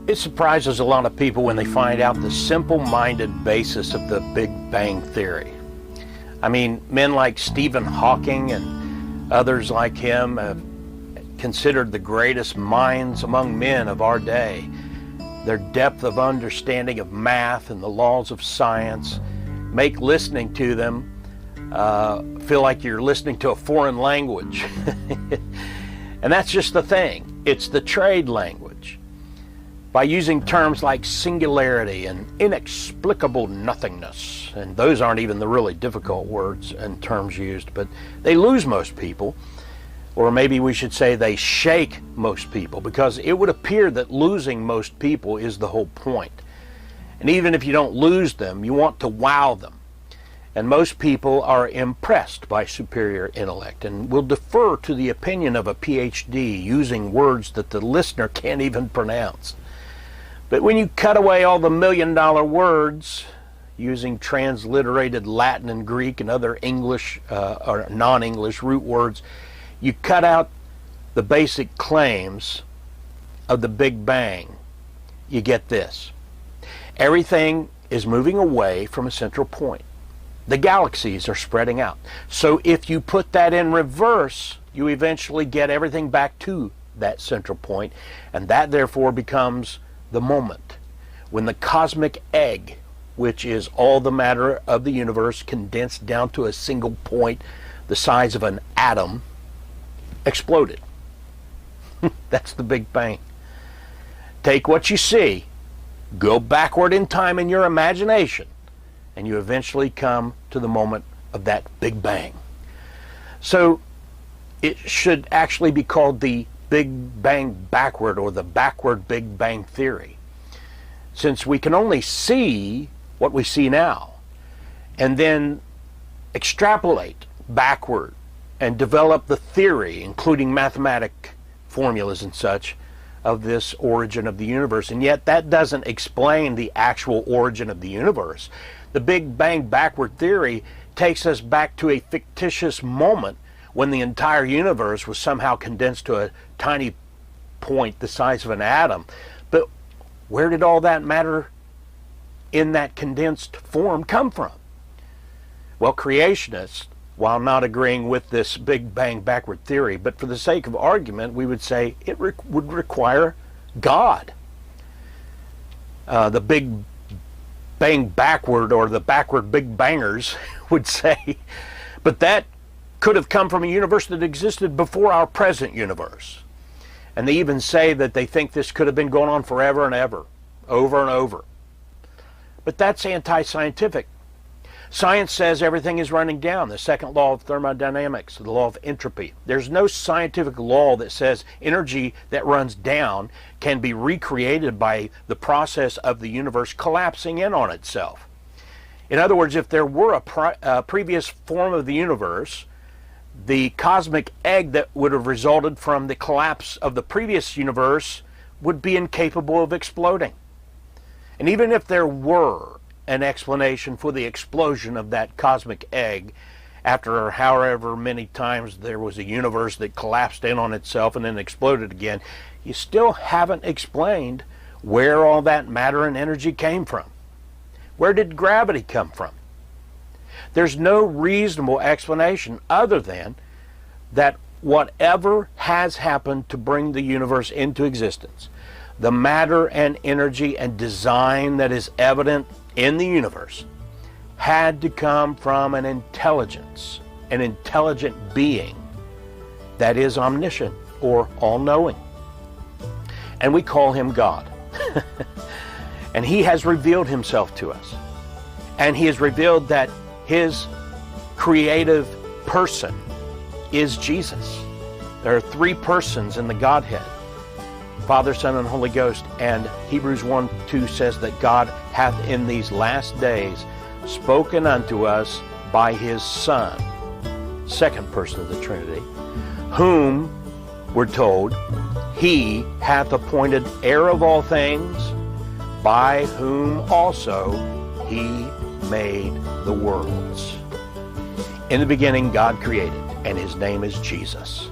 It surprises a lot of people when they find out the simple-minded basis of the Big Bang Theory. I mean, men like Stephen Hawking and others like him have considered the greatest minds among men of our day. Their depth of understanding of math and the laws of science make listening to them feel like you're listening to a foreign language. And that's just the thing. It's the trade language. By using terms like singularity and inexplicable nothingness, and those aren't even the really difficult words and terms used, but they lose most people, or maybe we should say they shake most people, because it would appear that losing most people is the whole point. And even if you don't lose them, you want to wow them. And most people are impressed by superior intellect and will defer to the opinion of a PhD using words that the listener can't even pronounce. But when you cut away all the million-dollar words using transliterated Latin and Greek and other English or non-English root words, you cut out the basic claims of the Big Bang, you get this. Everything is moving away from a central point. The galaxies are spreading out. So if you put that in reverse, you eventually get everything back to that central point, and that therefore becomes the moment when the cosmic egg, which is all the matter of the universe condensed down to a single point the size of an atom, exploded. That's the Big Bang. Take what you see, go backward in time in your imagination, and you eventually come to the moment of that Big Bang. So it should actually be called the Big Bang backward, or the backward Big Bang theory, since we can only see what we see now and then extrapolate backward and develop the theory, including mathematic formulas and such, of this origin of the universe. And yet that doesn't explain the actual origin of the universe. The Big Bang backward theory takes us back to a fictitious moment when the entire universe was somehow condensed to a tiny point the size of an atom. But where did all that matter in that condensed form come from? Well, creationists, while not agreeing with this Big Bang backward theory, but for the sake of argument, we would say it would require God. The Big Bang backward, or the backward Big Bangers, would say, but that could have come from a universe that existed before our present universe. And they even say that they think this could have been going on forever and ever, over and over. But that's anti-scientific. Science says everything is running down. The second law of thermodynamics, the law of entropy. There's no scientific law that says energy that runs down can be recreated by the process of the universe collapsing in on itself. In other words, if there were a previous form of the universe, the cosmic egg that would have resulted from the collapse of the previous universe would be incapable of exploding. And even if there were an explanation for the explosion of that cosmic egg after however many times there was a universe that collapsed in on itself and then exploded again, you still haven't explained where all that matter and energy came from. Where did gravity come from? There's no reasonable explanation other than that whatever has happened to bring the universe into existence, the matter and energy and design that is evident in the universe, had to come from an intelligence, an intelligent being that is omniscient or all-knowing. And we call him God. And he has revealed himself to us. And he has revealed that his creative person is Jesus. There are three persons in the Godhead: Father, Son, and Holy Ghost. And Hebrews 1:2 says that God hath in these last days spoken unto us by his Son, second person of the Trinity, whom, we're told, he hath appointed heir of all things, by whom also he made the worlds. In the beginning, God created, and his name is Jesus.